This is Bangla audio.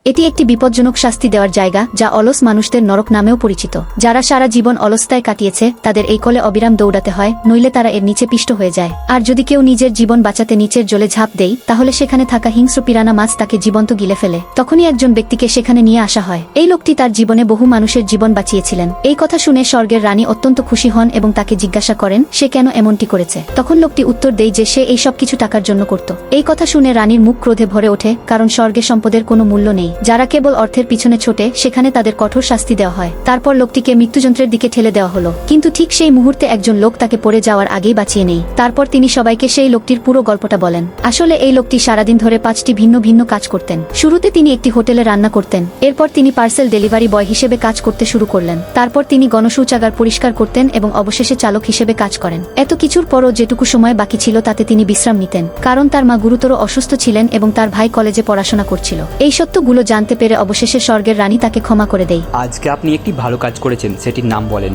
এটি একটি বিপজ্জনক শাস্তি দেওয়ার জায়গা, যা অলস মানুষদের নরক নামেও পরিচিত। যারা সারা জীবন অলসতায় কাটিয়েছে তাদের এই কলে অবিরাম দৌড়াতে হয়, নইলে তারা এর নিচে পিষ্ট হয়ে যায়। আর যদি কেউ নিজের জীবন বাঁচাতে নিচের জলে ঝাঁপ দেয়, তাহলে সেখানে থাকা হিংস্র পিরানা মাছ তাকে জীবন্ত গিলে ফেলে। তখনই একজন ব্যক্তিকে সেখানে নিয়ে আসা হয়। এই লোকটি তার জীবনে বহু মানুষের জীবন বাঁচিয়েছিলেন। এই কথা শুনে স্বর্গের রানী অত্যন্ত খুশি হন এবং তাকে জিজ্ঞাসা করেন সে কেন এমনটি করেছে। তখন লোকটি উত্তর দেয় যে সে এই সব কিছু টাকার জন্য করত। এই কথা শুনে রানীর মুখ ক্রোধে ভরে ওঠে, কারণ স্বর্গে সম্পদের কোনো মূল্য নেই। যারা কেবল অর্থের পিছনে ছোটে সেখানে তাদের কঠোর শাস্তি দেওয়া হয়। তারপর লোকটিকে মৃত্যুযন্ত্রের দিকে ঠেলে দেওয়া হলো, কিন্তু ঠিক সেই মুহূর্তে একজন লোক তাকে পড়ে যাওয়ার আগেই বাঁচিয়ে নেই। তারপর তিনি সবাইকে সেই লোকটির পুরো গল্পটা বলেন। আসলে এই লোকটি সারাদিন ধরে 5টি ভিন্ন ভিন্ন কাজ করতেন। শুরুতে তিনি একটি হোটেলে রান্না করতেন, এরপর তিনি পার্সেল ডেলিভারি বয় হিসেবে কাজ করতে শুরু করলেন। তারপর তিনি গণশৌচাগার পরিষ্কার করতেন এবং অবশেষে চালক হিসেবে কাজ করেন। এত কিছুর পরও যেটুকু সময় বাকি ছিল তাতে তিনি বিশ্রাম নিতেন, কারণ তার মা গুরুতর অসুস্থ ছিলেন এবং তার ভাই কলেজে পড়াশোনা করছিল। এই সত্যগুলো জানতে পেরে অবশেষে স্বর্গের রানী তাকে ক্ষমা করে দেয়। আজকে আপনি একটি ভালো কাজ করেছেন, সেটির নাম বলেন।